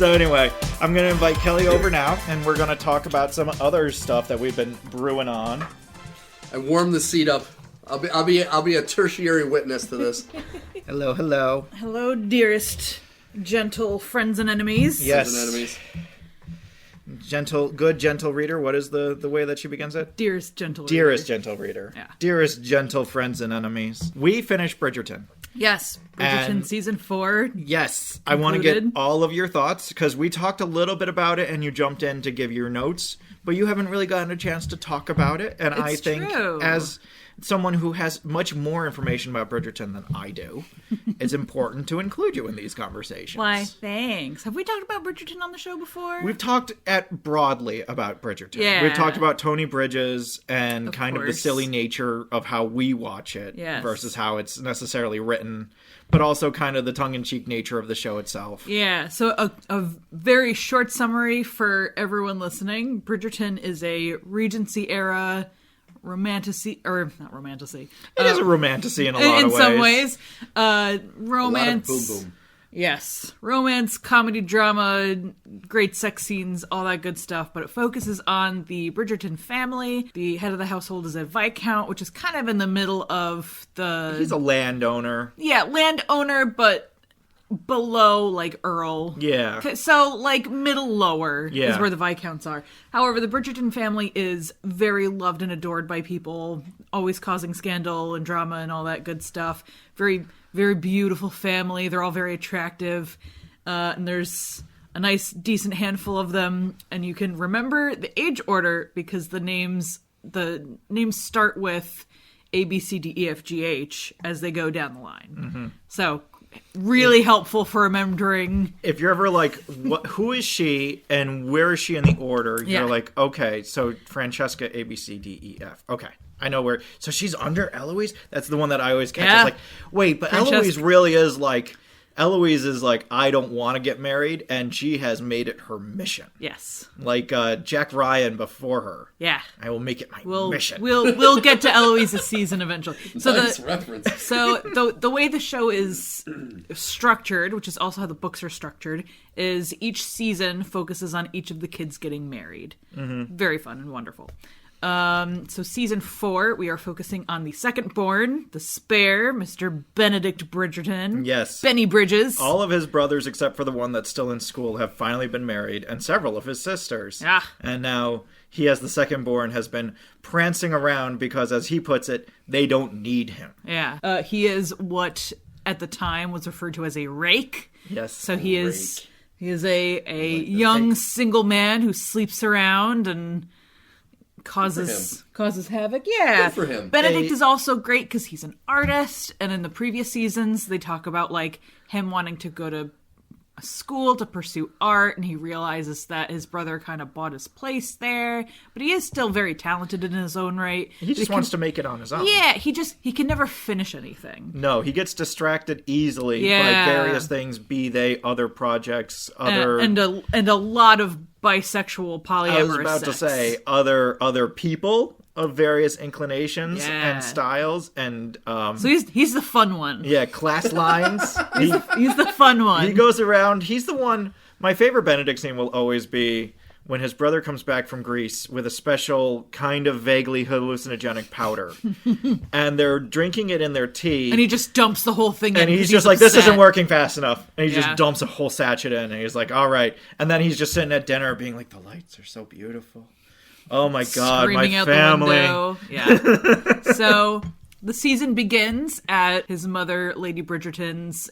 So anyway, I'm going to invite Kelly over now, and we're going to talk about some other stuff that we've been brewing on. I warm the seat up. I'll be a tertiary witness to this. Hello, hello. Hello, dearest, gentle friends and enemies. Yes. Friends and enemies. Good gentle reader. What is the way that she begins it? Dearest gentle reader. Dearest gentle reader. Yeah. Dearest gentle friends and enemies. We finished Bridgerton. Yes, Bridgerton And- season 4. Yes. I want to get Concluded. all of your thoughts, because we talked a little bit about it and you jumped in to give your notes, but you haven't really gotten a chance to talk about it. And I It's think true. as someone who has much more information about Bridgerton than I do, it's important to include you in these conversations. Why, thanks. Have we talked about Bridgerton on the show before? We've talked broadly about Bridgerton. Yeah. We've talked about Tony Bridges and Of kind of the course. silly nature of how we watch it Yes. versus how it's necessarily written, but also kind of the tongue-in-cheek nature of the show itself. Yeah, so a very short summary for everyone listening. Bridgerton is a Regency era romantasy, or not romantasy. It is a romantasy in a lot of ways. In some ways. Romance. A lot of boom boom. Yes. Romance, comedy, drama, great sex scenes, all that good stuff. But it focuses on the Bridgerton family. The head of the household is a Viscount, which is kind of in the middle of the... He's a landowner. Yeah, landowner, but below, like, Earl. Yeah. So, like, middle lower Yeah. is where the Viscounts are. However, the Bridgerton family is very loved and adored by people, always causing scandal and drama and all that good stuff. Very, very beautiful family. They're all very attractive. And there's a nice, decent handful of them. And you can remember the age order because the names start with A, B, C, D, E, F, G, H as they go down the line. Mm-hmm. So... really helpful for remembering. If you're ever like, who is she and where is she in the order? Yeah. You're like, okay, so Francesca, A, B, C, D, E, F. Okay, I know where. So she's under Eloise? That's the one that I always catch. Yeah. It's like, wait, but Francesca. Eloise really is like, Eloise is like, I don't want to get married, and she has made it her mission. Yes. Like Jack Ryan before her. Yeah. I will make it my We'll mission. we'll get to Eloise's season eventually. So Nice reference. So the way the show is structured, which is also how the books are structured, is each season focuses on each of the kids getting married. Mm-hmm. Very fun and wonderful. So season 4, we are focusing on the second born, the spare, Mr. Benedict Bridgerton. Yes. Benny Bridges. All of his brothers, except for the one that's still in school, have finally been married, and several of his sisters. Ah. And now he, as the second born, has been prancing around because, as he puts it, they don't need him. Yeah. He is what at the time was referred to as a rake. Yes. So he is a young single man who sleeps around and causes havoc. Yeah. Good for him. Benedict is also great because he's an artist, and in the previous seasons they talk about like him wanting to go to a school to pursue art, and he realizes that his brother kind of bought his place there, but he is still very talented in his own right. He just wants to make it on his own. Yeah, he can never finish anything. No, he gets distracted easily Yeah. by various things, be they other projects, other... and a lot of bisexual polyamorous I was about to sex. say other people of various inclinations Yeah. and styles and So he's the fun one. yeah, class lines. He's the fun one. He goes around. He's the one. My favorite Benedict scene will always be when his brother comes back from Greece with a special kind of vaguely hallucinogenic powder, and they're drinking it in their tea. and he just dumps the whole thing in. And he's 'cause just like, this upset. isn't working fast enough. And he Yeah. just dumps a whole sachet in. And he's like, all right. And then he's just sitting at dinner being like, the lights are so beautiful. Oh my God, Screaming my out family. the window. Yeah. So the season begins at his mother, Lady Bridgerton's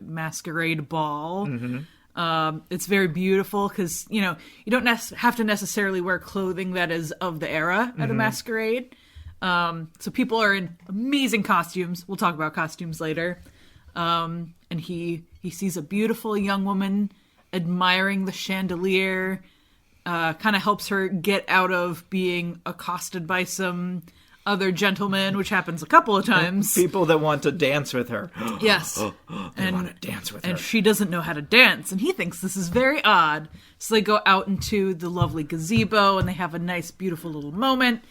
masquerade ball. Mm-hmm. It's very beautiful because, you don't have to necessarily wear clothing that is of the era at a masquerade. So people are in amazing costumes. We'll talk about costumes later. And he sees a beautiful young woman admiring the chandelier, kind of helps her get out of being accosted by some other gentlemen, which happens a couple of times. People that want to dance with her. Yes. They want to dance with her. And she doesn't know how to dance, and he thinks this is very odd. So they go out into the lovely gazebo, and they have a nice, beautiful little moment.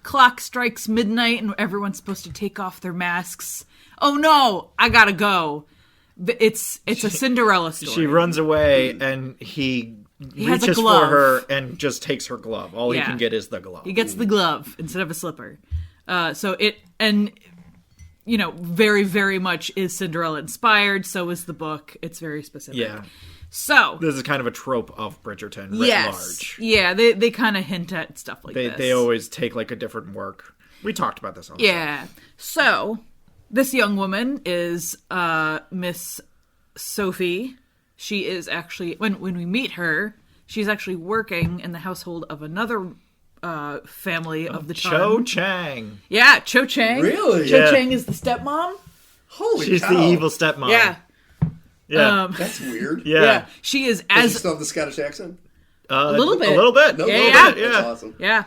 Clock strikes midnight, and everyone's supposed to take off their masks. Oh no, I gotta go. It's a Cinderella story. She runs away, and he has a reaches for glove. her and just takes her glove. All he Yeah. can get is the glove. He gets the glove instead of a slipper. Very, very much is Cinderella inspired. So is the book. It's very specific. Yeah. So This is kind of a trope of Bridgerton, writ large. Yeah, they kind of hint at stuff like this. They always take like a different work. We talked about this on the show. Yeah. So this young woman is Miss Sophie. She is actually when we meet her, she's actually working in the household of another family of the Cho Tun. Chang. Yeah, Cho Chang. Really? Cho Yeah. Chang is the stepmom. Holy She's cow. the evil stepmom. Yeah. Yeah. That's weird. Yeah. She is Does she as still have the Scottish accent? a little bit. A little bit. No, A little yeah. bit, That's awesome. Yeah.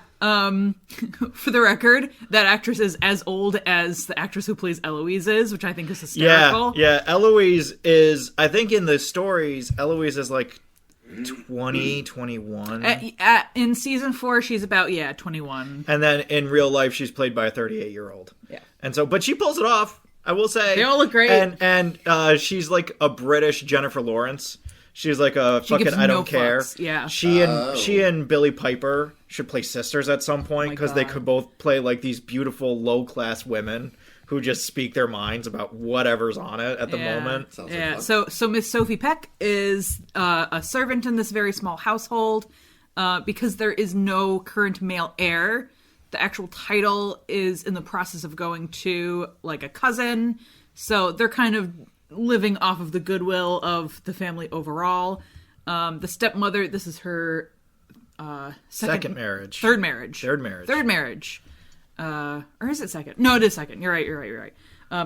For the record, that actress is as old as the actress who plays Eloise is, which I think is hysterical. Yeah. Eloise is, I think in the stories, Eloise is like 20, 21. In season 4, she's about 21. And then in real life, she's played by a 38-year-old. Yeah. And so, but she pulls it off, I will say. They all look great. And she's like a British Jennifer Lawrence. She's like a fucking gives I no don't care. fucks, yeah. She and Billie Piper should play sisters at some point because they God. could both play like these beautiful low class women who just speak their minds about whatever's on it at the moment. Sounds like Yeah. fun. So Miss Sophie Peck is a servant in this very small household because there is no current male heir. The actual title is in the process of going to like a cousin. So they're kind of living off of the goodwill of the family overall. The stepmother, this is her Second marriage. third marriage. Third marriage. Third marriage. Or is it second? No, it is second. You're right.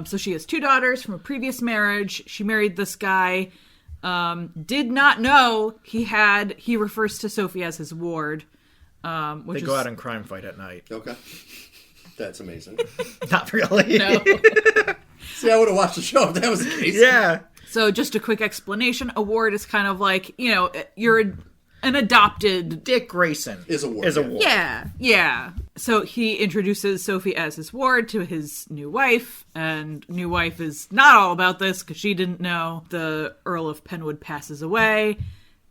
So she has 2 daughters from a previous marriage. She married this guy. Did not know he refers to Sophie as his ward. Which They go out and crime fight at night. Okay. That's amazing. Not really. No. See, I would have watched the show if that was the case. Yeah. So just a quick explanation. A ward is kind of like, you're an adopted. Dick Grayson Is a ward, Is a yeah. ward. Yeah. So he introduces Sophie as his ward to his new wife, and new wife is not all about this because she didn't know the Earl of Penwood passes away,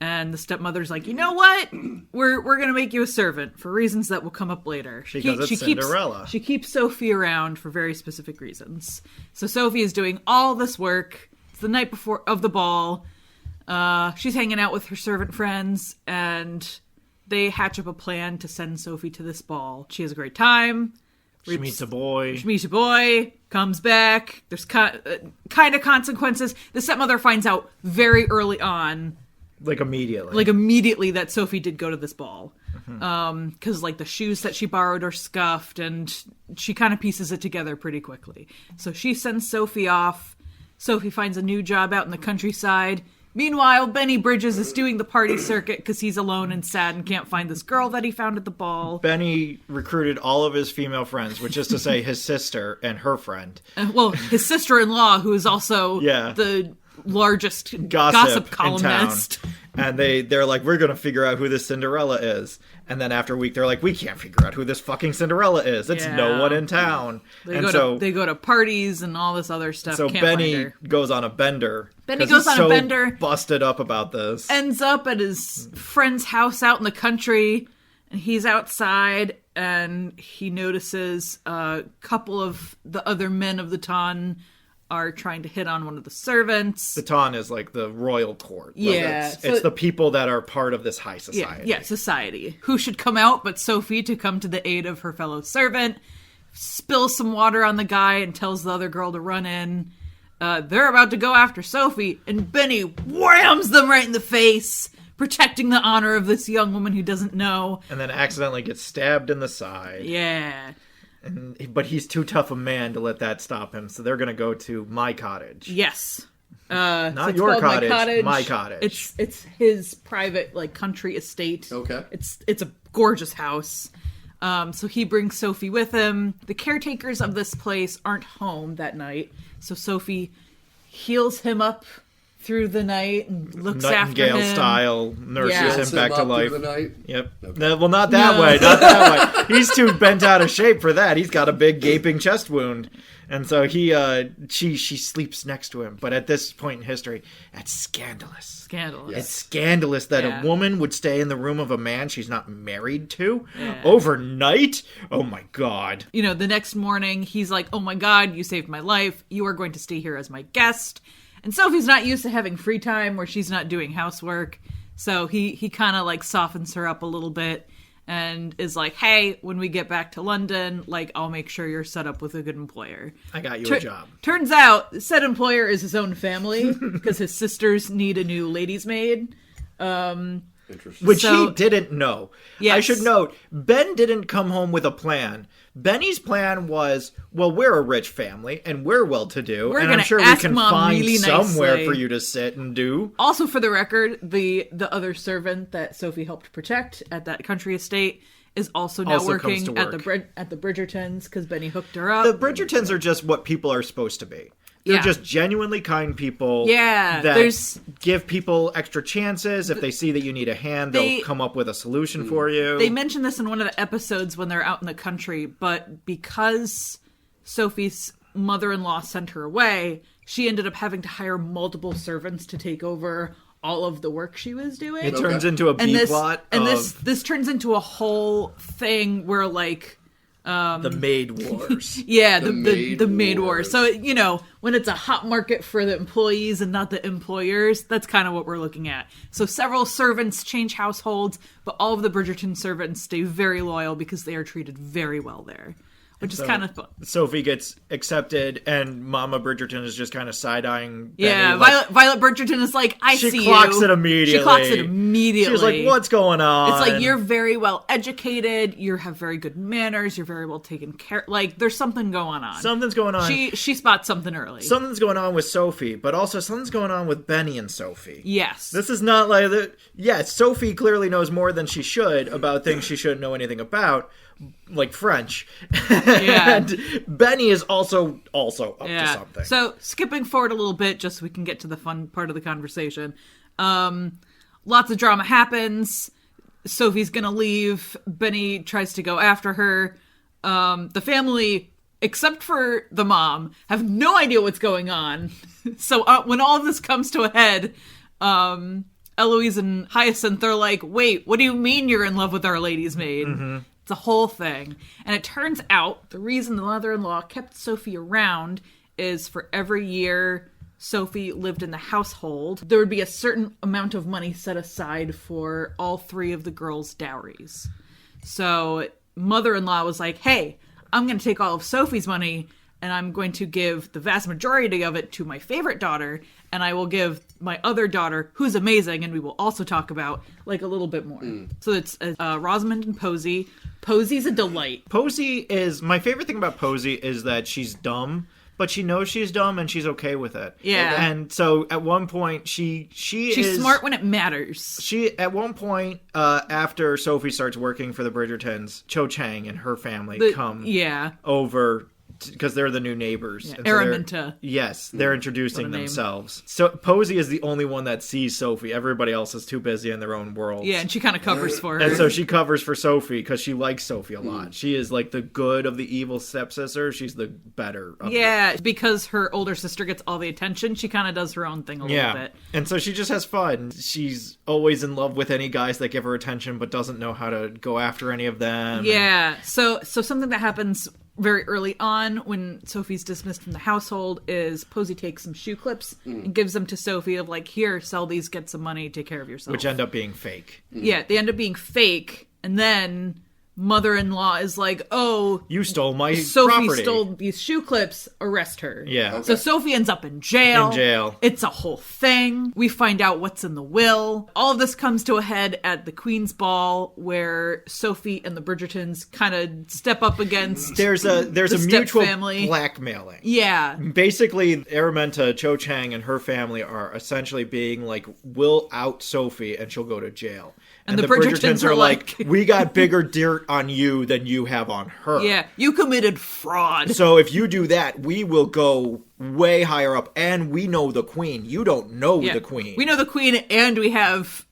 and the stepmother's like, you know what? We're gonna make you a servant for reasons that will come up later. Because it's Cinderella. She keeps Sophie around for very specific reasons. So Sophie is doing all this work. It's the night before of the ball. She's hanging out with her servant friends, and they hatch up a plan to send Sophie to this ball. She has a great time. She meets a boy. She meets a boy, comes back. There's kind of consequences. The stepmother finds out very early on, Like immediately. that Sophie did go to this ball. Because the shoes that she borrowed are scuffed, and she kind of pieces it together pretty quickly. So she sends Sophie off. Sophie finds a new job out in the countryside. Meanwhile, Benny Bridges is doing the party circuit because he's alone and sad and can't find this girl that he found at the ball. Benny recruited all of his female friends, which is to say his sister and her friend. Well, his sister-in-law, who is also Yeah. the largest Gossip columnist. in town. And they're like, we're going to figure out who this Cinderella is. And then after a week, they're like, we can't figure out who this fucking Cinderella is. It's Yeah. no one in town. They and go so, to they go to parties and all this other stuff. so Can't Benny find her. goes on a bender. Benny 'cause goes he's on a so bender. busted up about this. Ends up at his friend's house out in the country, and he's outside, and he notices a couple of the other men of the Ton are trying to hit on one of the servants. The Ton is like the royal court. Like, Yeah, It's, so- it's the people that are part of this high society. Yeah, society. Who should come out but Sophie to come to the aid of her fellow servant, spills some water on the guy and tells the other girl to run in. They're about to go after Sophie, and Benny whams them right in the face, protecting the honor of this young woman who doesn't know. And then accidentally gets stabbed in the side. Yeah. But he's too tough a man to let that stop him, so they're going to go to my cottage. Yes. Not So it's your called cottage, my cottage. It's his private country estate. Okay. It's a gorgeous house. So he brings Sophie with him. The caretakers of this place aren't home that night, so Sophie heals him up through the night and looks after him. Nightingale style nurses Yeah. him Builds back him to up life. through the night. Yep. Okay. No, well, not that No. way. Not that way. He's too bent out of shape for that. He's got a big gaping chest wound. And so she sleeps next to him. But at this point in history, that's scandalous. Scandalous. It's scandalous that Yeah. a woman would stay in the room of a man she's not married to overnight. Oh my God. You know, the next morning, he's like, oh my God, you saved my life. You are going to stay here as my guest. And Sophie's not used to having free time where she's not doing housework. So he kind of like softens her up a little bit and is like, hey, when we get back to London, like, I'll make sure you're set up with a good employer. I got you a job. Turns out said employer is his own family because his sisters need a new lady's maid. Interesting. Which So- he didn't know. Yes. I should note, Ben didn't come home with a plan. Benny's plan was, well, we're a rich family and we're well-to-do, We're and I'm gonna sure we ask can Mom find really somewhere nicely. for you to sit and do. Also, for the record, the other servant that Sophie helped protect at that country estate is also now Also comes working to at the Bridgertons because Benny hooked her up. The Bridgertons are just what people are supposed to be. They're Yeah. just genuinely kind people Yeah, that there's- give people extra chances. If they see that you need a hand, They- they'll come up with a solution for you. They mentioned this in one of the episodes when they're out in the country, but because Sophie's mother-in-law sent her away, she ended up having to hire multiple servants to take over all of the work she was doing. It turns into a B plot this turns into a whole thing where like the maid wars. yeah, The the maid maid war. wars. So, you know, when it's a hot market for the employees and not the employers, that's kind of what we're looking at. So several servants change households, but all of the Bridgerton servants stay very loyal because they are treated very well there, which is So kind of fun. Sophie gets accepted, and Mama Bridgerton is just kind of side-eyeing Benny. Yeah, like, Violet Bridgerton is like, I she see clocks you. it immediately. She clocks it immediately. She's like, what's going on? It's like, you're very well educated, you have very good manners, you're very well taken care. Like, there's something going on. Something's going on. She spots something early. Something's going on with Sophie, but also something's going on with Benny and Sophie. Yes. This is not like yes, Sophie clearly knows more than she should about things she shouldn't know anything about, like French. Yeah. And Benny is also up to something. So skipping forward a little bit, just so we can get to the fun part of the conversation. Lots of drama happens. Sophie's gonna leave. Benny tries to go after her. The family, except for the mom, have no idea what's going on. So when all of this comes to a head, Eloise and Hyacinth are like, wait, what do you mean you're in love with our lady's maid? Mm-hmm. It's a whole thing. And it turns out the reason the mother-in-law kept Sophie around is for every year Sophie lived in the household, there would be a certain amount of money set aside for all three of the girls' dowries. So mother-in-law was like, hey, I'm going to take all of Sophie's money and I'm going to give the vast majority of it to my favorite daughter, and I will give my other daughter, who's amazing, and we will also talk about, like, a little bit more. So it's Rosamund and Posey. Posey's a delight. Posey is my favorite thing about Posey is that she's dumb, but she knows she's dumb and she's okay with it. Yeah. And so at one point she's She's smart when it matters. She at one point after Sophie starts working for the Bridgertons, Cho Chang and her family come over because they're the new neighbors. Yeah. And so Araminta. yes, they're introducing What a name. themselves. So Posey is the only one that sees Sophie. Everybody else is too busy in their own world. Yeah, and she kind of covers for her. And so she covers for Sophie because she likes Sophie a lot. She is like the good of the evil stepsister. She's the better of yeah, because her older sister gets all the attention, she kind of does her own thing a little bit. And so she just has fun. She's always in love with any guys that give her attention but doesn't know how to go after any of them. Yeah. So something that happens very early on when Sophie's dismissed from the household is Posey takes some shoe clips and gives them to Sophie of like, here, sell these, get some money, take care of yourself. Which end up being fake. Yeah, they end up being fake. And then mother-in-law is like, oh, You stole my Sophie property. stole these shoe clips, arrest her. Yeah. So Sophie ends up in jail. In jail. It's a whole thing. We find out what's in the will. All of this comes to a head at the Queen's Ball, where Sophie and the Bridgertons kind of step up against There's a the mutual step-family. blackmailing. Yeah. Basically, Araminta, Cho Chang, and her family are essentially being like, we'll out Sophie and she'll go to jail. And the Bridgertons are like, we got bigger dirt dirt on you than you have on her. Yeah, you committed fraud. So if you do that, we will go way higher up, and we know the queen. You don't know the queen. We know the queen, and we have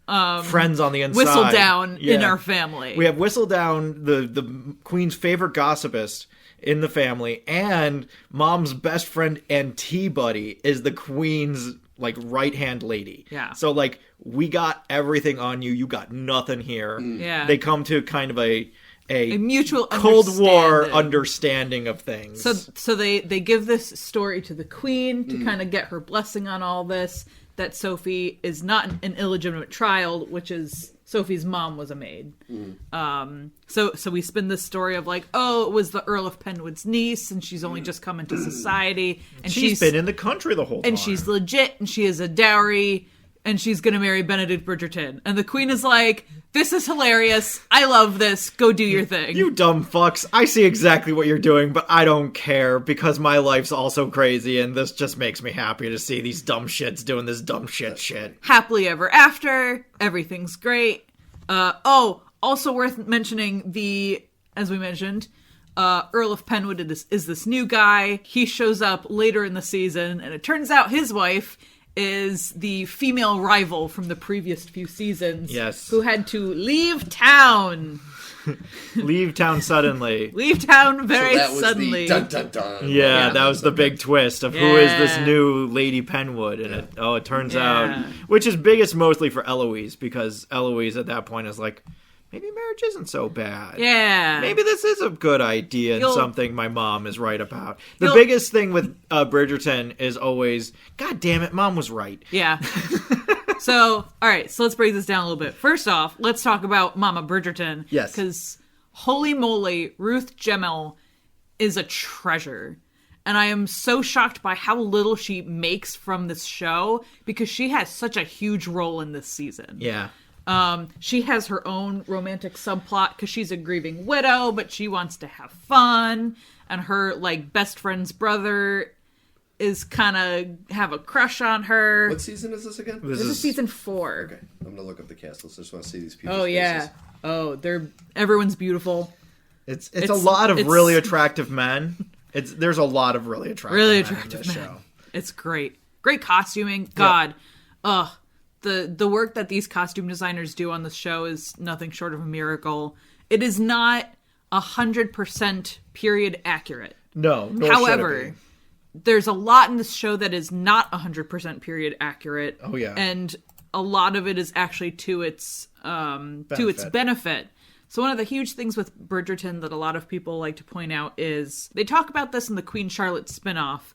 friends on the inside. Whistledown in our family. We have Whistledown, the queen's favorite gossipist in the family, and mom's best friend and tea buddy is the queen's like right-hand lady. Yeah. So like we got everything on you. You got nothing here. Yeah. They come to kind of a mutual Cold War understanding of things. So they give this story to the queen to kind of get her blessing on all this, that Sophie is not an illegitimate child, which is Sophie's mom was a maid. So we spin this story of like, oh, it was the Earl of Penwood's niece, and she's only just come into society, and she's been in the country the whole time, and she's legit, and she has a dowry, and she's gonna marry Benedict Bridgerton. And the queen is like, this is hilarious. I love this. Go do your thing. You dumb fucks. I see exactly what you're doing, but I don't care because my life's also crazy, and this just makes me happy to see these dumb shits doing this dumb shit. Happily ever after. Everything's great. Also worth mentioning as we mentioned, Earl of Penwood is this new guy. He shows up later in the season, and it turns out his wife is the female rival from the previous few seasons. Yes. Who had to leave town. Leave town suddenly. Leave town very so that was suddenly. The dun, dun, dun. Yeah, that was the big twist of who is this new Lady Penwood. And it turns out, which is biggest mostly for Eloise, because Eloise at that point is like, maybe marriage isn't so bad. Yeah. Maybe this is a good idea and something my mom is right about. The biggest thing with Bridgerton is always, God damn it, mom was right. Yeah. So, all right, so let's break this down a little bit. First off, let's talk about Mama Bridgerton. Yes. Because, holy moly, Ruth Gemmell is a treasure. And I am so shocked by how little she makes from this show, because she has such a huge role in this season. Yeah. She has her own romantic subplot because she's a grieving widow, but she wants to have fun. And her, like, best friend's brother is kind of have a crush on her. What season is this again? This is season 4. Okay, I'm gonna look up the cast list. I just want to see these people. Oh yeah. Oh, everyone's beautiful. It's a lot of really attractive men. There's a lot of really attractive men in this show. It's great. Great costuming. God. Ugh. The work that these costume designers do on this show is nothing short of a miracle. It is not 100% period accurate. No. However, there's a lot in this show that is not 100% period accurate. Oh yeah. And a lot of it is actually to its benefit. So one of the huge things with Bridgerton that a lot of people like to point out is they talk about this in the Queen Charlotte spinoff,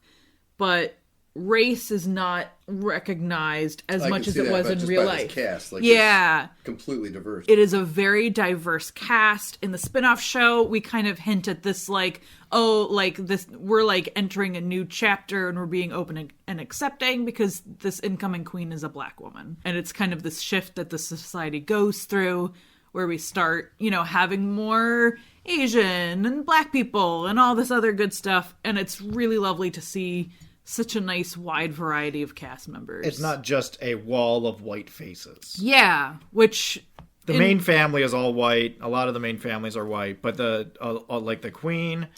but race is not recognized as much as it was in real life. Cast, it's completely diverse. It is a very diverse cast. In the spin-off show, we kind of hint at this, like, oh, like this, we're like entering a new chapter and we're being open and accepting because this incoming queen is a black woman. And it's kind of this shift that the society goes through where we start, having more Asian and black people and all this other good stuff. And it's really lovely to see such a nice wide variety of cast members. It's not just a wall of white faces. Yeah, which the main family is all white. A lot of the main families are white, but like the queen,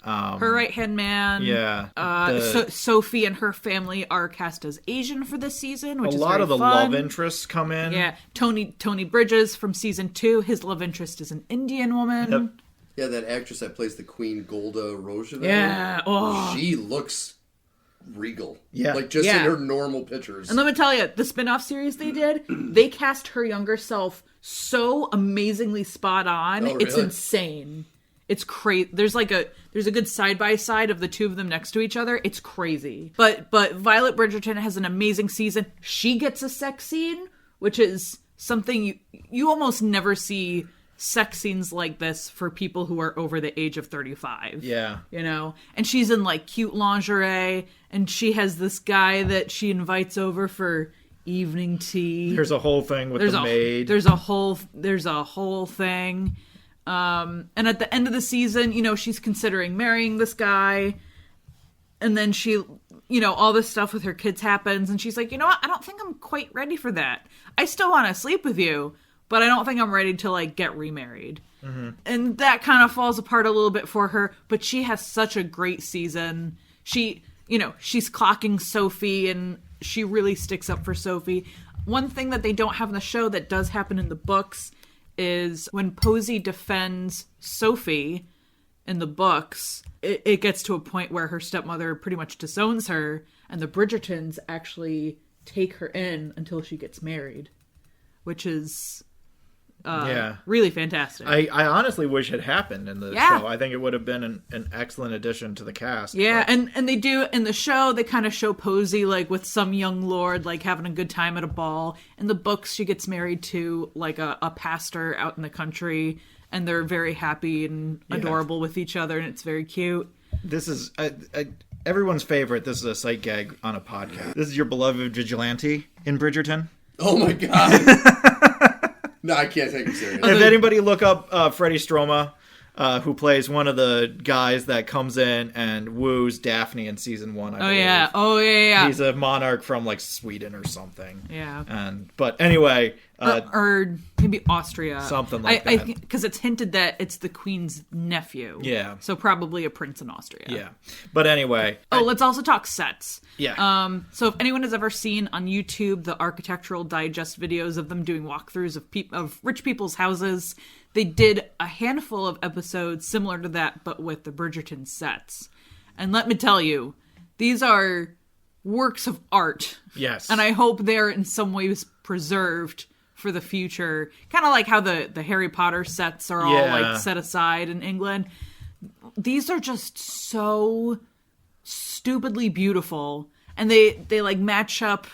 her right hand man, Sophie and her family are cast as Asian for this season, which is very fun. A lot of the fun. love interests come in. Yeah, Tony Bridges from season 2. His love interest is an Indian woman. Yep. Yeah, that actress that plays the queen, Golda Rosheva. Yeah, she looks regal. Yeah. Like just in her normal pictures. And let me tell you, the spin-off series they did, they cast her younger self so amazingly spot on. Oh, really? It's insane. It's crazy. There's a good side-by-side of the two of them next to each other. It's crazy. But Violet Bridgerton has an amazing season. She gets a sex scene, which is something you almost never see sex scenes like this for people who are over the age of 35. Yeah. And she's in like cute lingerie, and she has this guy that she invites over for evening tea. There's a whole thing with the maid. There's a whole thing. And at the end of the season, she's considering marrying this guy. And then she, all this stuff with her kids happens, and she's like, you know what? I don't think I'm quite ready for that. I still want to sleep with you, but I don't think I'm ready to, like, get remarried. And that kind of falls apart a little bit for her, but she has such a great season. She's clocking Sophie, and she really sticks up for Sophie. One thing that they don't have in the show that does happen in the books is when Posey defends Sophie in the books, it gets to a point where her stepmother pretty much disowns her, and the Bridgertons actually take her in until she gets married, which is really fantastic. I honestly wish it happened in the show. I think it would have been an excellent addition to the cast. Yeah, and they do, in the show, they kind of show Posey, like, with some young lord, like, having a good time at a ball. In the books, she gets married to, like, a pastor out in the country, and they're very happy and adorable with each other, and it's very cute. This is everyone's favorite. This is a sight gag on a podcast. This is your beloved vigilante in Bridgerton. Oh my god. No, I can't take him serious. If anybody look up Freddie Stroma, who plays one of the guys that comes in and woos Daphne in season 1, I believe. Oh, yeah. He's a monarch from, like, Sweden or something. Yeah. But anyway... or maybe Austria. Something like that. Because it's hinted that it's the Queen's nephew. Yeah. So probably a prince in Austria. Yeah. But anyway... let's also talk sets. Yeah. So if anyone has ever seen on YouTube the Architectural Digest videos of them doing walkthroughs of rich people's houses, they did a handful of episodes similar to that, but with the Bridgerton sets. And let me tell you, these are works of art. Yes. And I hope they're in some ways preserved for the future. Kind of like how the Harry Potter sets are all like set aside in England. These are just so stupidly beautiful, and they like match up,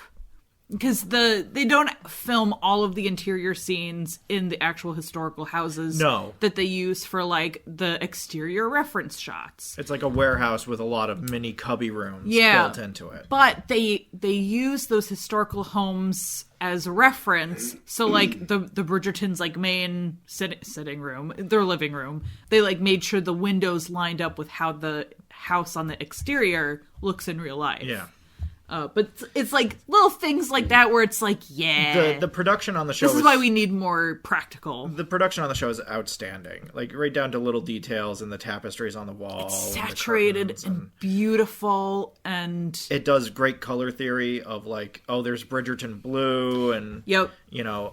because they don't film all of the interior scenes in the actual historical houses that they use for like the exterior reference shots. It's like a warehouse with a lot of mini cubby rooms built into it. But they use those historical homes as a reference. So like the Bridgertons' like main sitting room, their living room, they like made sure the windows lined up with how the house on the exterior looks in real life. Yeah. But it's like little things like that where it's like, the production on the show. This is why we need more practical. The production on the show is outstanding, like right down to little details in the tapestries on the wall. It's saturated and beautiful, and it does great color theory of like, there's Bridgerton blue, and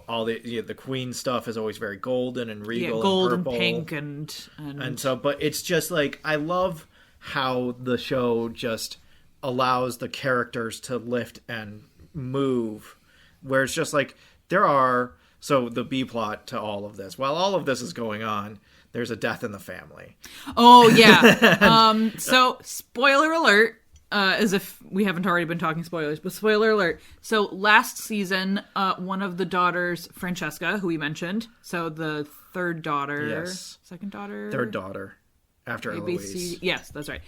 all the Queen stuff is always very golden and regal, gold and purple. And pink and so, but it's just like, I love how the show just allows the characters to lift and move, where it's just like the B plot to all of this. While all of this is going on, there's a death in the family. Oh yeah. So spoiler alert, as if we haven't already been talking spoilers, but spoiler alert. So last season, one of the daughters, Francesca, who we mentioned, so the third daughter, second daughter, third daughter after Eloise. Yes, that's right.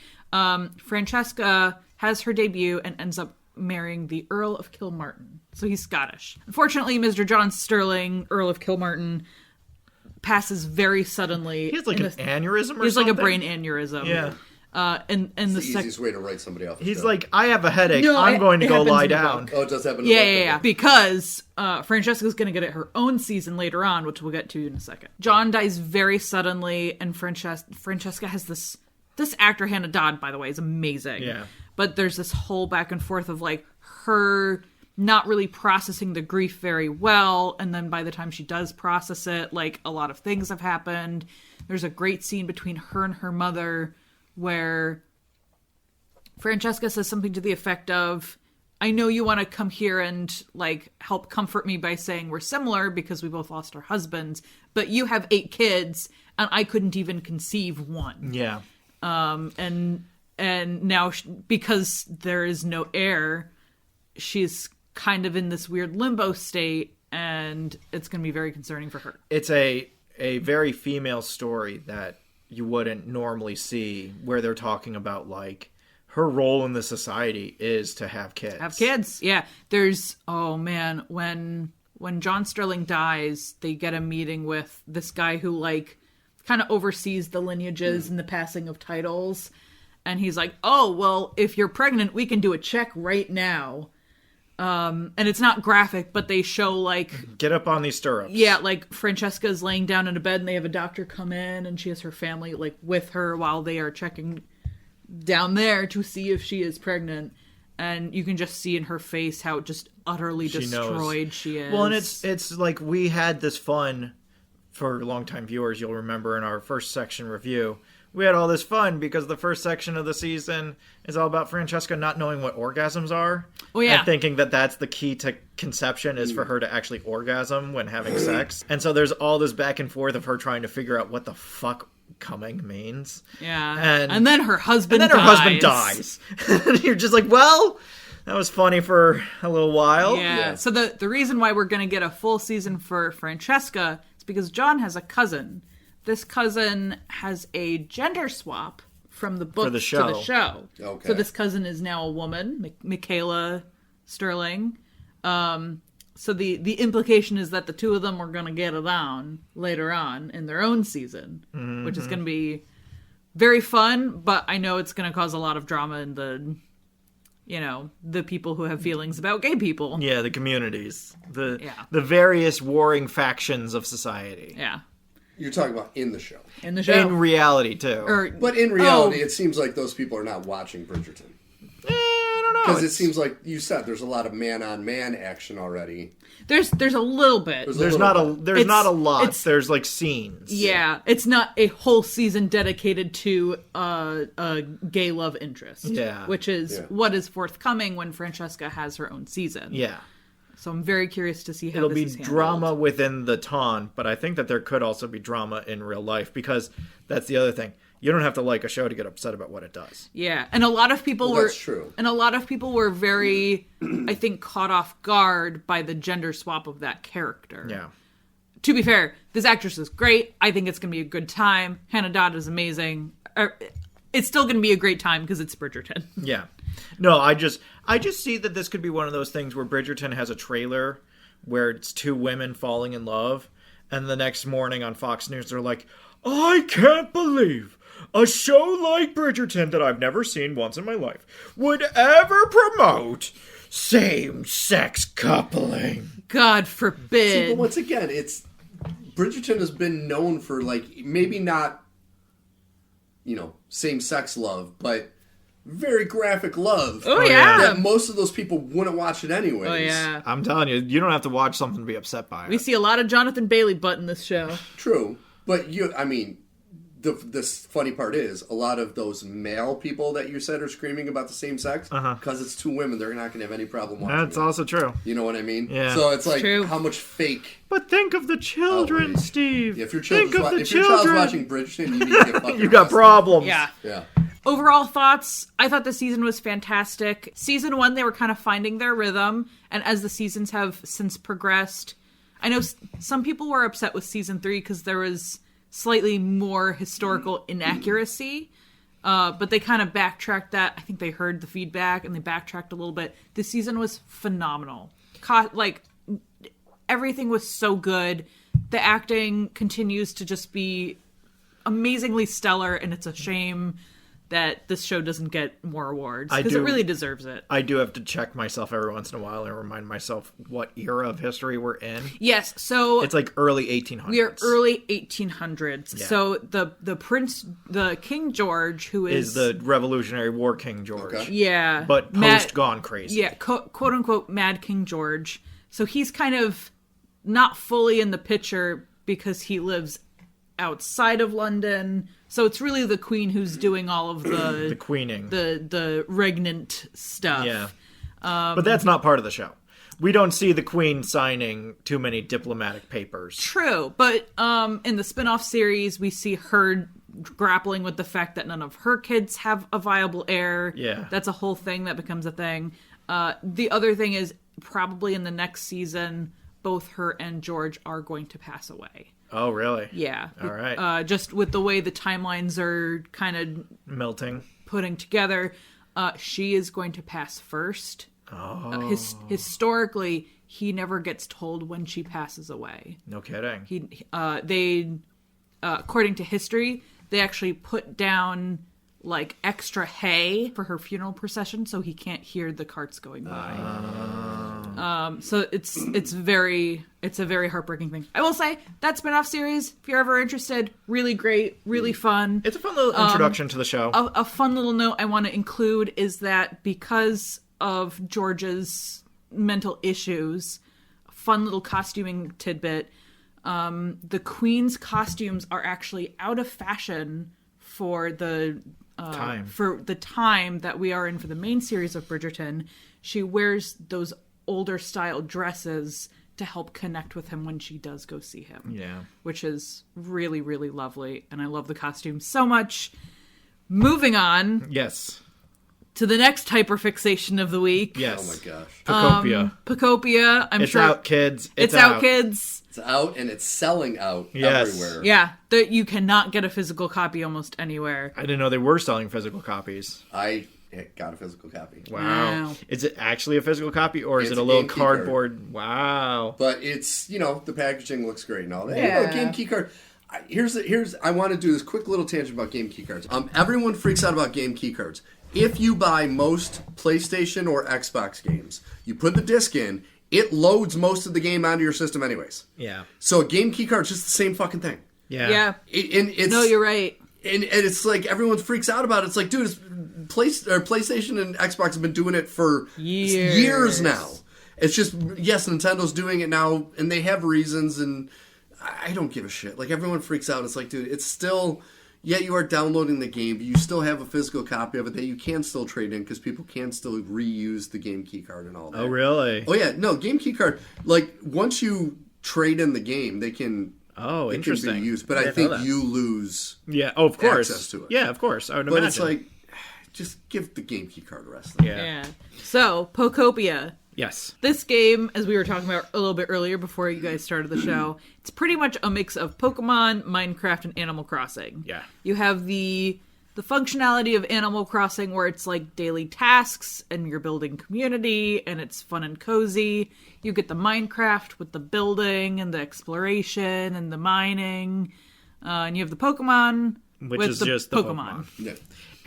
Francesca has her debut and ends up marrying the Earl of Kilmartin. So he's Scottish. Unfortunately, Mr. John Sterling, Earl of Kilmartin, passes very suddenly. He has like an aneurysm or something? He's like a brain aneurysm. Yeah. And the easiest way to write somebody off. He's like, I have a headache. I'm going to go lie down. Oh, it does happen. Yeah. Because Francesca's going to get her own season later on, which we'll get to in a second. John dies very suddenly, and Francesca has this actor, Hannah Dodd, by the way, is amazing. Yeah. But there's this whole back and forth of like her not really processing the grief very well, and then by the time she does process it, like a lot of things have happened. There's a great scene between her and her mother where Francesca says something to the effect of, I know you want to come here and like help comfort me by saying we're similar because we both lost our husbands, but you have 8 kids and I couldn't even conceive one. Yeah. And now because there is no heir, she's kind of in this weird limbo state, and it's going to be very concerning for her. It's a very female story that you wouldn't normally see, where they're talking about like her role in the society is to have kids. Yeah. There's, when John Sterling dies, they get a meeting with this guy who like kind of oversees the lineages and the passing of titles. And he's like, oh, well, if you're pregnant, we can do a check right now. And it's not graphic, but they show, like... Get up on these stirrups. Yeah, like, Francesca's laying down in a bed, and they have a doctor come in, and she has her family, like, with her while they are checking down there to see if she is pregnant. And you can just see in her face how just utterly destroyed she is. Well, and it's like we had this fun, for longtime viewers, you'll remember in our first section review, we had all this fun because the first section of the season is all about Francesca not knowing what orgasms are. Oh, yeah. And thinking that that's the key to conception is for her to actually orgasm when having sex. And so there's all this back and forth of her trying to figure out what the fuck coming means. Yeah. And then her husband dies. And you're just like, well, that was funny for a little while. Yeah. So the reason why we're going to get a full season for Francesca is because John has a cousin. This cousin has a gender swap from the book to the show. Okay. So this cousin is now a woman, Michaela Sterling. So the implication is that the two of them are going to get it on later on in their own season, which is going to be very fun, but I know it's going to cause a lot of drama in the people who have feelings about gay people. Yeah, the communities. The various warring factions of society. Yeah. You're talking about in the show. In the show. In reality, too. But in reality, it seems like those people are not watching Bridgerton. I don't know. Because it seems like you said there's a lot of man-on-man action already. There's a little bit. There's not a lot. There's like scenes. Yeah, it's not a whole season dedicated to a gay love interest. Yeah. Which is what is forthcoming when Francesca has her own season. Yeah. So I'm very curious to see how It'll this be is handled. drama within the ton, but I think that there could also be drama in real life because that's the other thing. You don't have to like a show to get upset about what it does. Yeah, and a lot of people were that's true. And a lot of people were very, I think, caught off guard by the gender swap of that character. Yeah. To be fair, this actress is great. I think it's going to be a good time. Hannah Dodd is amazing. It's still going to be a great time because it's Bridgerton. Yeah. No, I just see that this could be one of those things where Bridgerton has a trailer where it's two women falling in love, and the next morning on Fox News they're like, I can't believe a show like Bridgerton that I've never seen once in my life would ever promote same-sex coupling. God forbid. See, but once again, Bridgerton has been known for, like, maybe not, same-sex love, but very graphic love. Oh, yeah. That most of those people wouldn't watch it anyways. Oh, yeah. I'm telling you, you don't have to watch something to be upset by it. We see a lot of Jonathan Bailey butt in this show. True. But the funny part is, a lot of those male people that you said are screaming about the same sex, because it's two women, they're not going to have any problem watching That's it. also true. You know what I mean? Yeah. So it's like, true. how much fake... But think of the children, outrage. Steve. Yeah, if your think of the if your child's children. watching Bridgerton, you need to get fucking You got arrested. problems. Yeah. Yeah. Overall thoughts, I thought the season was fantastic. Season 1, they were kind of finding their rhythm, and as the seasons have since progressed, I know some people were upset with season 3 because there was slightly more historical inaccuracy, but they kind of backtracked that. I think they heard the feedback, and they backtracked a little bit. This season was phenomenal. Everything was so good. The acting continues to just be amazingly stellar, and it's a shame that this show doesn't get more awards because it really deserves it. I do have to check myself every once in a while and remind myself what era of history we're in. Yes, so it's like early 1800s. We are early 1800s. Yeah. So the King George, who is the Revolutionary War King George. Okay. Yeah, but post gone crazy. Yeah, quote unquote Mad King George. So he's kind of not fully in the picture because he lives outside of London. So it's really the Queen who's doing all of the the queening, the regnant stuff. Yeah, but that's not part of the show. We don't see the Queen signing too many diplomatic papers. True, but in the spin-off series, we see her grappling with the fact that none of her kids have a viable heir. Yeah, that's a whole thing that becomes a thing. The other thing is probably in the next season, both her and George are going to pass away. Oh, really? Yeah. All right. Just with the way the timelines are kind of melting, putting together, she is going to pass first. Oh. Historically, he never gets told when she passes away. No kidding. They, according to history, they actually put down like extra hay for her funeral procession so he can't hear the carts going by. So it's a very heartbreaking thing. I will say that spin-off series, if you're ever interested, really great, really fun. It's a fun little introduction to the show. A fun little note I want to include is that because of George's mental issues, a fun little costuming tidbit, the Queen's costumes are actually out of fashion for the time that we are in for the main series of Bridgerton. She wears those older style dresses to help connect with him when she does go see him. Yeah. Which is really, really lovely. And I love the costume so much. Moving on. Yes. To the next hyperfixation of the week. Yes. Oh my gosh. Pokopia. Pokopia. It's out, kids. It's out, kids. It's out and it's selling out Yes. everywhere. Yeah. You cannot get a physical copy almost anywhere. I didn't know they were selling physical copies. I got a physical copy. Wow. Is it actually a physical copy, or is it a little cardboard? Wow. But it's, the packaging looks great and all that. Yeah. Game key card. I want to do this quick little tangent about game key cards. Everyone freaks out about game key cards. If you buy most PlayStation or Xbox games, you put the disc in, it loads most of the game onto your system anyways. Yeah. So a game key card is just the same fucking thing. Yeah. No, you're right. And it's like everyone freaks out about it. It's like, dude, PlayStation and Xbox have been doing it for years now. It's just, yes, Nintendo's doing it now, and they have reasons, and I don't give a shit. Like, everyone freaks out. It's like, dude, it's still, you are downloading the game, but you still have a physical copy of it that you can still trade in because people can still reuse the game key card and all that. Oh, really? Oh, yeah. No, game key card, like, once you trade in the game, they can... Oh, it interesting. can be used, but I think you lose of course. access to it. Yeah, of course. I would imagine. But it's like, just give the game key card a rest. Yeah. So, Pokopia. Yes. This game, as we were talking about a little bit earlier before you guys started the show, it's pretty much a mix of Pokemon, Minecraft, and Animal Crossing. Yeah. You have the functionality of Animal Crossing where it's like daily tasks and you're building community and it's fun and cozy. You get the Minecraft with the building and the exploration and the mining. And you have the Pokemon Which with is the just the Pokemon. Yeah.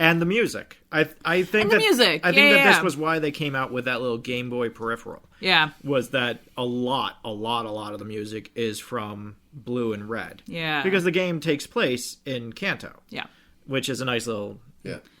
And the music. I think And the music. I think Yeah. this was why they came out with that little Game Boy peripheral. Yeah. Was that a lot of the music is from Blue and Red. Yeah. Because the game takes place in Kanto. Yeah. Which is a nice little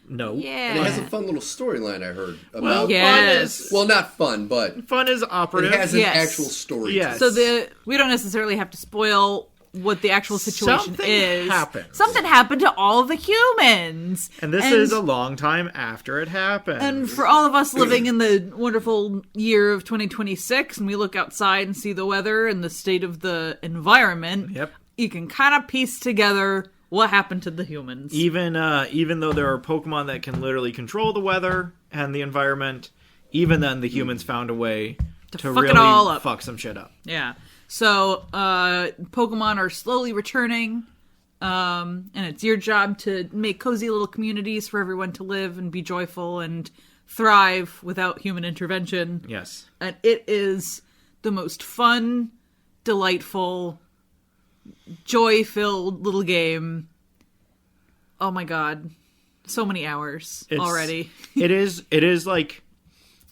note. Yeah. And it has a fun little storyline I heard about. Yes. Well, not fun, but Fun is operative. it has an Yes. actual story. Yes. So we don't necessarily have to spoil what the actual situation Something is. happened. Something happened to all the humans. And this is a long time after it happened. And for all of us living in the wonderful year of 2026, and we look outside and see the weather and the state of the environment, you can kind of piece together what happened to the humans. Even though there are Pokemon that can literally control the weather and the environment, even then the humans found a way to fuck really it all up. fuck some shit up. Yeah. So, Pokemon are slowly returning, and it's your job to make cozy little communities for everyone to live and be joyful and thrive without human intervention. Yes. And it is the most fun, delightful, joy-filled little game. Oh my god. So many hours already. It is like,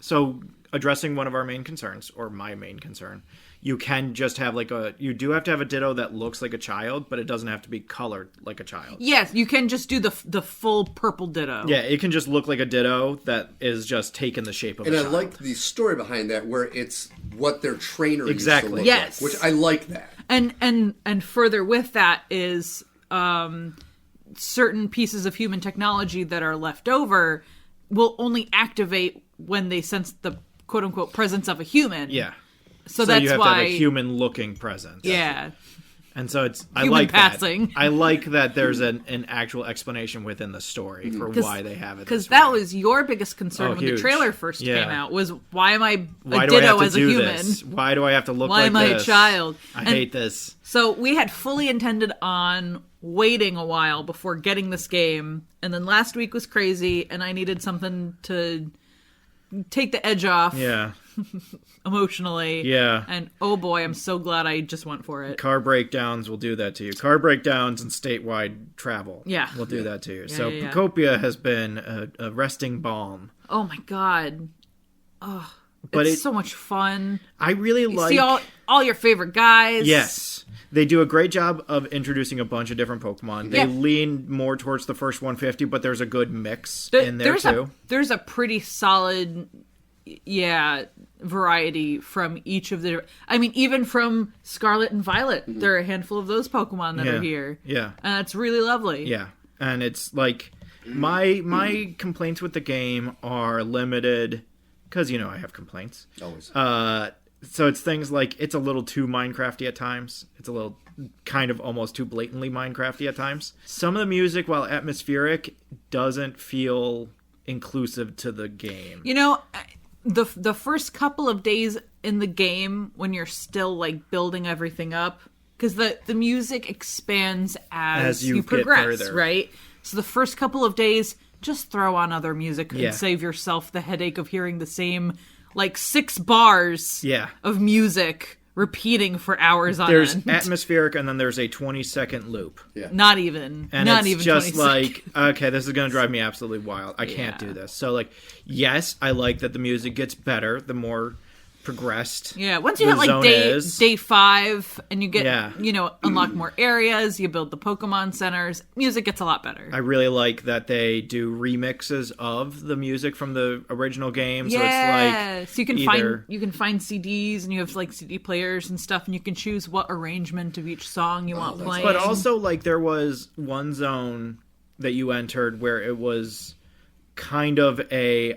so addressing one of our main concerns, or my main concern, you can just have you do have to have a Ditto that looks like a child, but it doesn't have to be colored like a child. Yes, you can just do the full purple Ditto. Yeah, it can just look like a Ditto that is just taking the shape of a child. And I like the story behind that, where it's what their trainer Exactly. used to look Yes. like, which I like that. And further with that is certain pieces of human technology that are left over will only activate when they sense the quote unquote presence of a human. Yeah. So that's you have why to have a human looking presence. Yeah. And so I Human like passing. that. I like that there's an actual explanation within the story for why they have it. Because that was your biggest concern when huge. the trailer first came out, was why am I why a do I Ditto have to as a do human? this? Why do I have to look Why like am I this? a child? I hate this. So we had fully intended on waiting a while before getting this game, and then last week was crazy, and I needed something to take the edge off. Yeah. Emotionally. Yeah. And oh boy, I'm so glad I just went for it. Car breakdowns will do that to you. Car breakdowns and statewide travel will do that to you. So yeah. Pokopia has been a resting balm. Oh my god. But it's so much fun. I really You like... see all your favorite guys. Yes. They do a great job of introducing a bunch of different Pokemon. They Yeah. lean more towards the first 150, but there's a good mix in there, too. There's a pretty solid, variety from each of the... I mean, even from Scarlet and Violet, there are a handful of those Pokemon that are here. Yeah. And it's really lovely. Yeah. And it's like... My complaints with the game are limited... Because, I have complaints. Always. So it's things like it's a little too Minecrafty at times. It's a little kind of almost too blatantly Minecrafty at times. Some of the music, while atmospheric, doesn't feel inclusive to the game. The first couple of days in the game when you're still like building everything up, because the music expands as you progress, further. Right? So the first couple of days, just throw on other music and Yeah. save yourself the headache of hearing the same like 6 bars of music repeating for hours on There's end. atmospheric, and then there's a 20-second loop. Yeah. Not even. And not it's even just 20 like, seconds. okay, this is going to drive me absolutely wild. I can't do this. So, like, yes, I like that the music gets better the more progressed. Yeah, once you the hit like zone is. day 5 and you get, Yeah. unlock more areas, you build the Pokemon centers, music gets a lot better. I really like that they do remixes of the music from the original game. So Yeah, it's like so you can either- find CDs and you have like CD players and stuff, and you can choose what arrangement of each song you want playing. But also, like, there was one zone that you entered where it was kind of a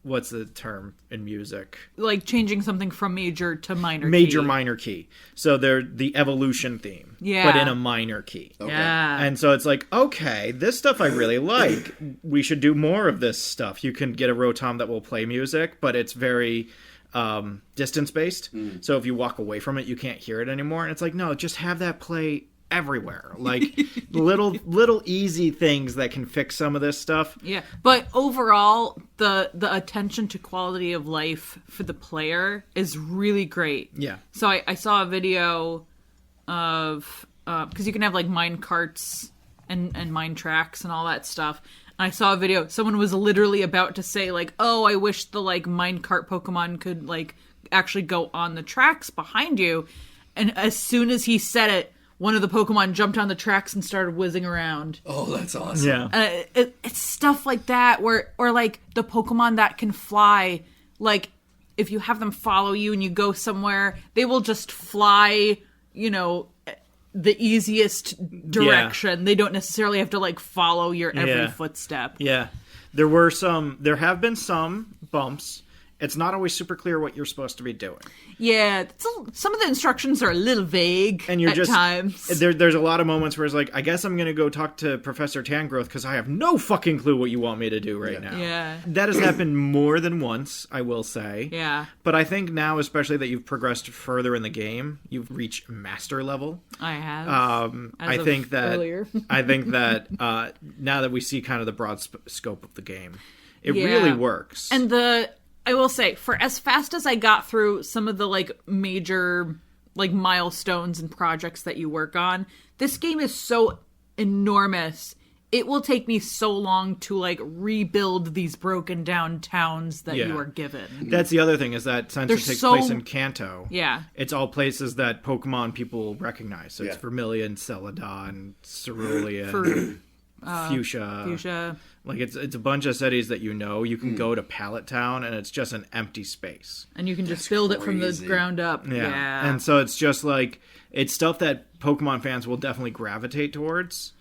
what's the term in music? like changing something from major to minor. Major key. minor key. So they're the evolution theme, Yeah. but in a minor key. Okay. Yeah, And so it's like, okay, this stuff I really like. We should do more of this stuff. You can get a Rotom that will play music, but it's very distance based. So if you walk away from it, you can't hear it anymore. And it's like, no, just have that play everywhere. Like little easy things that can fix some of this stuff. yeah. But overall, the attention to quality of life for the player is really great. Yeah. So I saw a video of because you can have like mine carts and mine tracks and all that stuff. And I saw a video. Someone was literally about to say like, "Oh, I wish the like mine cart Pokemon could like actually go on the tracks behind you." And as soon as he said it, one of the Pokemon jumped on the tracks and started whizzing around. Oh, that's awesome. Yeah. It's stuff like that or like the Pokemon that can fly, like if you have them follow you and you go somewhere, they will just fly, the easiest direction. They don't necessarily have to like follow your every Yeah. footstep. Yeah. There have been some bumps. It's not always super clear what you're supposed to be doing. Yeah, some of the instructions are a little vague And you're at just times. there's a lot of moments where it's like, I guess I'm gonna go talk to Professor Tangrowth because I have no fucking clue what you want me to do right now. Yeah. That has happened more than once, I will say. Yeah, But I think now, especially that you've progressed further in the game, you've reached master level. I have. I of think that earlier. I think that now that we see kind of the broad scope of the game, it Yeah. really works. And I will say, for as fast as I got through some of the like major like milestones and projects that you work on, this game is so enormous. It will take me so long to like rebuild these broken down towns that Yeah. you are given. That's the other thing, is that since They're it takes so- place in Kanto, Yeah. it's all places that Pokemon people recognize. So it's Yeah. Vermilion, Celadon, Cerulean, For Fuchsia. Fuchsia. Like it's a bunch of cities that you can go to Pallet Town and it's just an empty space. And you can just build it from the crazy. ground up. Yeah. And so it's just like, it's stuff that Pokemon fans will definitely gravitate towards.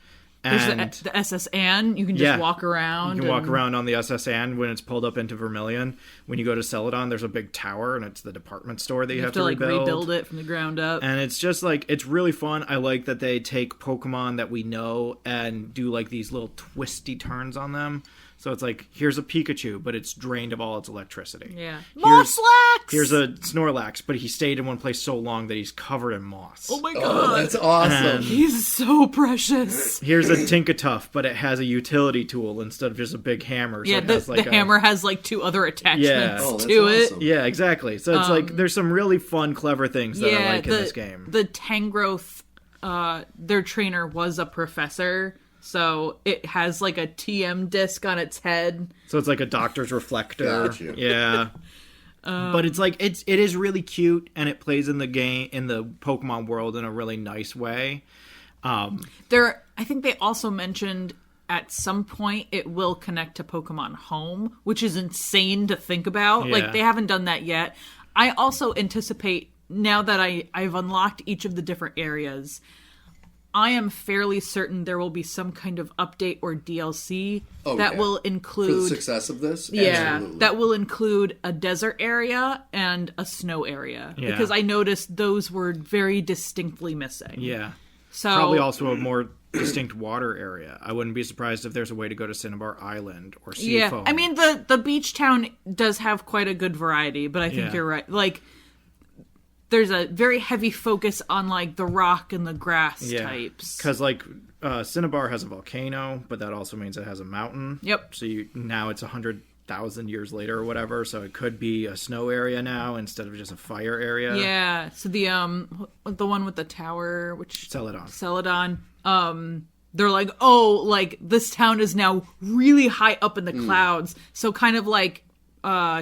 And There's the SS Anne. You can just Yeah. walk around. you can walk and- around on the SS Anne when it's pulled up into Vermilion. When you go to Celadon, there's a big tower and it's the department store that you have to like rebuild. rebuild it from the ground up. And it's just like, it's really fun. I like that they take Pokemon that we know and do like these little twisty turns on them. So it's like, here's a Pikachu, but it's drained of all its electricity. Yeah. Here's- Moslax! Here's a Snorlax, but he stayed in one place so long that he's covered in moss. Oh my god. Oh, that's awesome. He's so precious. Here's a Tinkatuff, but it has a utility tool instead of just a big hammer. So Yeah, it the has like hammer has like 2 other attachments Yeah. Oh, that's to it. awesome. Yeah, exactly. So it's like, there's some really fun, clever things that I like in this game. The Tangrowth, their trainer was a professor, so it has like a TM disc on its head. So it's like a doctor's reflector. Gotcha. Yeah. But it's like it is really cute, and it plays in the game in the Pokemon world in a really nice way. I think they also mentioned at some point it will connect to Pokemon Home, which is insane to think about. Yeah. Like, they haven't done that yet. I also anticipate, now that I've unlocked each of the different areas, I am fairly certain there will be some kind of update or DLC will include... For the success of this? Yeah, Absolutely. that will include a desert area and a snow area. Yeah. Because I noticed those were very distinctly missing. Yeah. So Probably also a more distinct water area. I wouldn't be surprised if there's a way to go to Cinnabar Island or Seafoam. I mean, the beach town does have quite a good variety, but I think you're right. Like, there's a very heavy focus on, like, the rock and the grass types. Because, like, Cinnabar has a volcano, but that also means it has a mountain. Yep. So now it's 100,000 years later or whatever, so it could be a snow area now instead of just a fire area. Yeah. So the one with the tower, which... Celadon. They're like, oh, like, this town is now really high up in the clouds. So kind of like...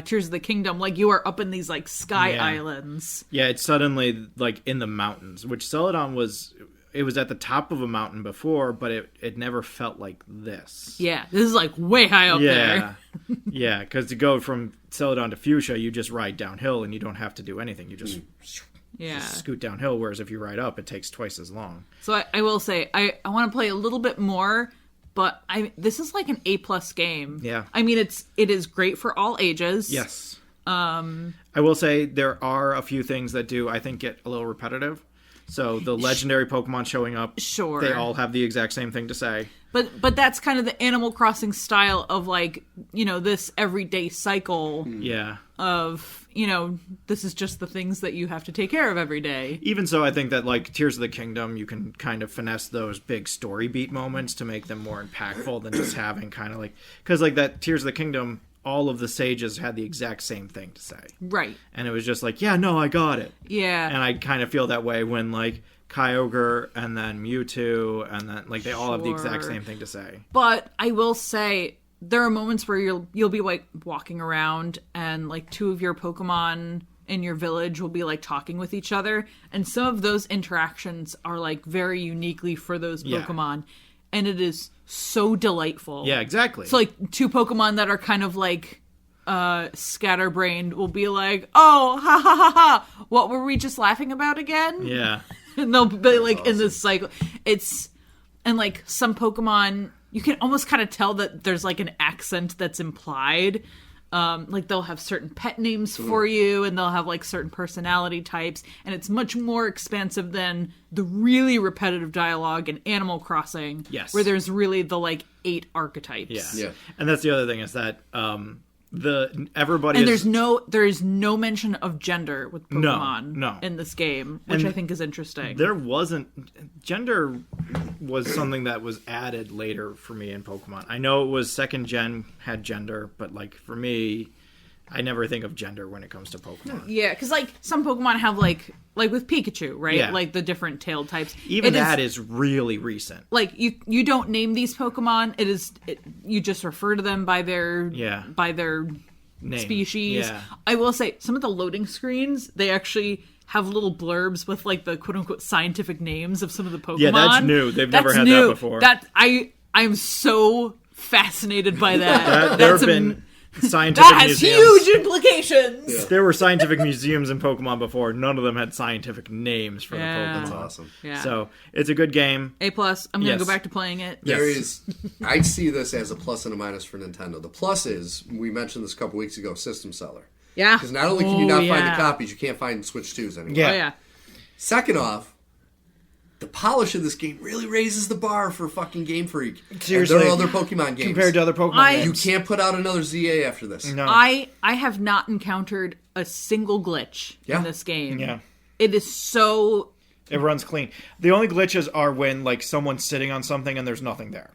Tears of the Kingdom, like, you are up in these, like, sky islands. Yeah, it's suddenly, like, in the mountains, which Celadon was at the top of a mountain before, but it never felt like this. Yeah, this is, like, way high up there. Yeah, because to go from Celadon to Fuchsia, you just ride downhill and you don't have to do anything. You just scoot downhill, whereas if you ride up, it takes twice as long. So I will say, I want to play a little bit more, but this is like an A+ game. Yeah. I mean, it is great for all ages. Yes. I will say there are a few things that I think get a little repetitive. So the legendary Pokemon showing up, sure, they all have the exact same thing to say. But that's kind of the Animal Crossing style of, like, you know, this everyday cycle. Yeah. Of, you know, this is just the things that you have to take care of every day. Even so, I think that, like, Tears of the Kingdom, you can kind of finesse those big story beat moments to make them more impactful than just having kind of like... Because, like, that Tears of the Kingdom, all of the sages had the exact same thing to say. Right. And it was just like, yeah, no, I got it. Yeah. And I kind of feel that way when, like, Kyogre and then Mewtwo and then, like, they all have the exact same thing to say. But I will say... There are moments where you'll be, like, walking around and, like, two of your Pokemon in your village will be, like, talking with each other. And some of those interactions are, like, very uniquely for those Pokemon. And it is so delightful. Yeah, exactly. So, like, two Pokemon that are kind of, like, scatterbrained will be like, oh, ha ha ha ha, what were we just laughing about again? Yeah. And they'll be, like, in this cycle. And, like, some Pokemon... You can almost kind of tell that there's, like, an accent that's implied. Like, they'll have certain pet names for you, and they'll have, like, certain personality types. And it's much more expansive than the really repetitive dialogue in Animal Crossing. Yes. Where there's really the, like, 8 archetypes. Yeah. And that's the other thing is that everybody and there is no mention of gender with Pokemon No. in this game, which I think is interesting. There wasn't... Gender was something that was added later for me in Pokemon. I know it was second gen had gender, but, like, for me, I never think of gender when it comes to Pokemon. Yeah, because, like, some Pokemon have, like with Pikachu, right? Yeah. Like, the different tailed types. Even is really recent. Like, you don't name these Pokemon. You just refer to them by their Name. species. Yeah. I will say, some of the loading screens, they actually have little blurbs with, like, the quote-unquote scientific names of some of the Pokemon. Yeah, that's new. They've never had that before. I'm so fascinated by that. There have been scientific that has museums. huge implications. Yeah. There were scientific museums in Pokemon before. None of them had scientific names for the Pokemon. That's awesome. Yeah. So it's a good game. A+. I'm going to go Yes. back to playing it. There Yes. is, I see this as a plus and a minus for Nintendo. The plus is, we mentioned this a couple weeks ago, system seller. Yeah. Because not only can you not find the copies, you can't find Switch 2s anymore. Yeah. Oh, yeah. Second off, the polish of this game really raises the bar for fucking Game Freak. Seriously. And there are other Pokemon games. Compared to other Pokemon You games. can't put out another ZA after this. No. I have not encountered a single glitch Yeah. in this game. Yeah. It is so... It runs clean. The only glitches are when, like, someone's sitting on something and there's nothing there.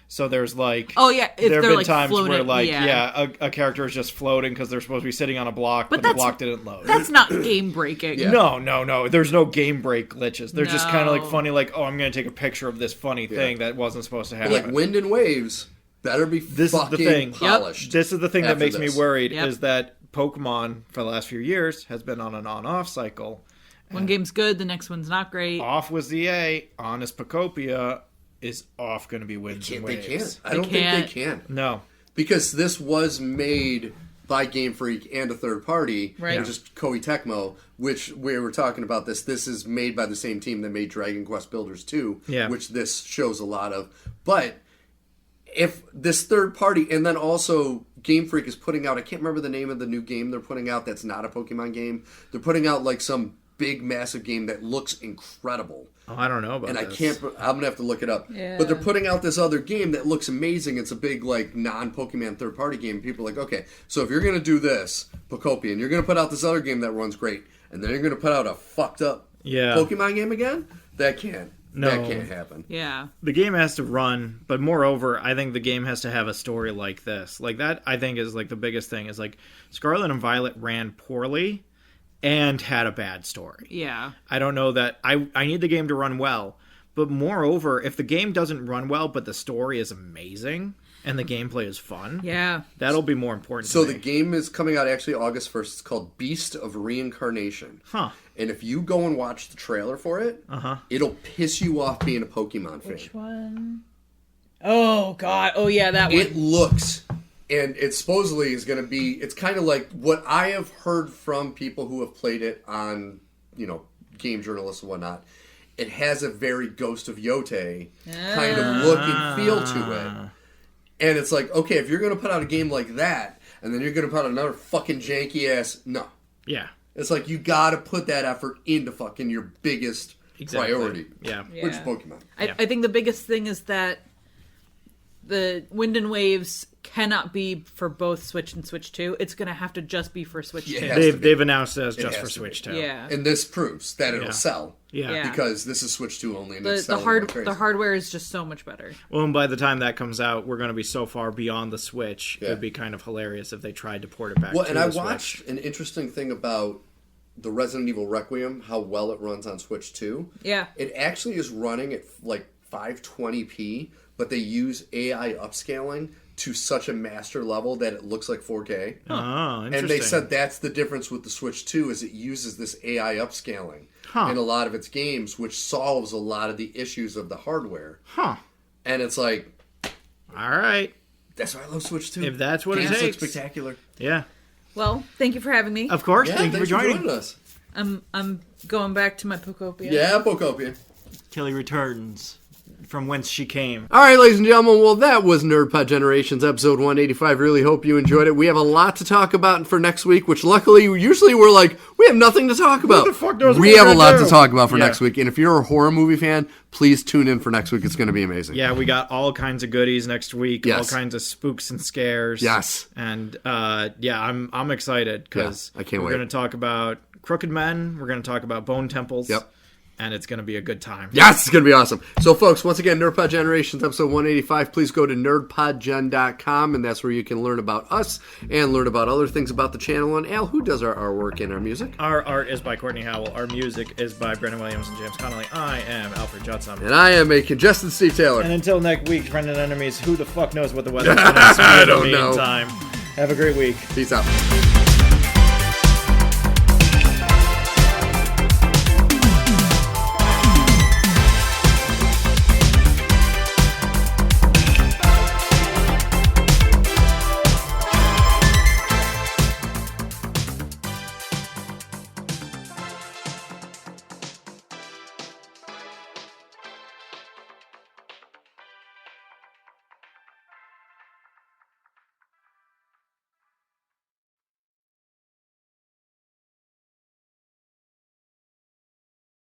So there's, like... Oh, yeah. If there have they're, been like, times floating, where, like, yeah. a character is just floating because they're supposed to be sitting on a block, but the that's- block didn't load. That's not game breaking. Yeah. No. There's no game break glitches. They're just kind of, like, No. funny, like, oh, I'm going to take a picture of this funny thing that wasn't supposed to happen. Like, Wind and Waves better be This is the fucking thing. polished. This is the thing that after makes this. me worried Yep. is that Pokemon for the last few years has been on an on-off cycle. One game's good, the next one's not great. Off was the A. On is Pokopia. Is off going to be winds and waves. They can't. I don't think they can. No. Because this was made by Game Freak and a third party, right? Just Koei Tecmo, which we were talking about this. This is made by the same team that made Dragon Quest Builders 2, which this shows a lot of. But if this third party, and then also Game Freak is putting out, I can't remember the name of the new game they're putting out that's not a Pokemon game. They're putting out like some big, massive game that looks incredible. Oh, I don't know about this. I'm gonna have to look it up. Yeah. But they're putting out this other game that looks amazing. It's a big, like, non-Pokemon third-party game. People are like, okay, so if you're gonna do this, Pokopia, and you're gonna put out this other game that runs great, and then you're gonna put out a fucked up Pokemon game again? That can't happen. Yeah. The game has to run, but moreover, I think the game has to have a story like this. Like, that, I think, is, like, the biggest thing. Is, like, Scarlet and Violet ran poorly and had a bad story. Yeah. I don't know that... I need the game to run well. But moreover, if the game doesn't run well, but the story is amazing and the gameplay is fun, that'll be more important to me. So the game is coming out actually August 1st. It's called Beast of Reincarnation. Huh. And if you go and watch the trailer for it, it'll piss you off being a Pokemon fan. Which one? Oh, God. Oh, yeah, that one. It looks... And it supposedly is going to be... It's kind of like what I have heard from people who have played it on, game journalists and whatnot. It has a very Ghost of Yote kind of look and feel to it. And it's like, okay, if you're going to put out a game like that, and then you're going to put out another fucking janky-ass... No. Yeah. It's like, you got to put that effort into fucking your biggest priority. Yeah. Which is Pokemon. I think the biggest thing is that the Wind and Waves cannot be for both Switch and Switch 2. It's going to have to just be for Switch 2. They've announced it as just for Switch 2. Yeah. And this proves that it'll sell. Yeah. Because this is Switch 2 only. And the hardware is just so much better. Well, and by the time that comes out, we're going to be so far beyond the Switch. It would be kind of hilarious if they tried to port it back to the Switch. Well, and I watched an interesting thing about the Resident Evil Requiem, how well it runs on Switch 2. Yeah. It actually is running at like 520p, but they use AI upscaling to such a master level that it looks like 4K. Oh, interesting. And they said that's the difference with the Switch 2 is it uses this AI upscaling in a lot of its games, which solves a lot of the issues of the hardware. Huh. And it's like... All right. That's why I love Switch 2. If that's what it takes. Looks spectacular. Yeah. Well, thank you for having me. Of course. Yeah, thank you for joining us. I'm going back to my Pokopia. Yeah, Pokopia. Kelly returns from whence she came. All right, ladies and gentlemen, well, that was NerdPod Generations, episode 185. Really hope you enjoyed it. We have a lot to talk about for next week, which luckily, usually we're like, we have nothing to talk about. Who the fuck knows we have a lot to talk about for next week, and if you're a horror movie fan, please tune in for next week. It's going to be amazing. Yeah, we got all kinds of goodies next week, Yes. all kinds of spooks and scares. Yes. And I'm excited because I can't wait. We're going to talk about Crooked Men, we're going to talk about Bone Temples. Yep. And it's going to be a good time. Yes, it's going to be awesome. So, folks, once again, NerdPod Generations, episode 185. Please go to nerdpodgen.com, and that's where you can learn about us and learn about other things about the channel. And, Al, who does our artwork and our music? Our art is by Kortney Howell. Our music is by Brendan Williams and James Connolly. I am Alfred Judson. And I am a congested Steve Taylor. And until next week, friends and enemies, who the fuck knows what the weather's going to be in the meantime. Have a great week. Peace out.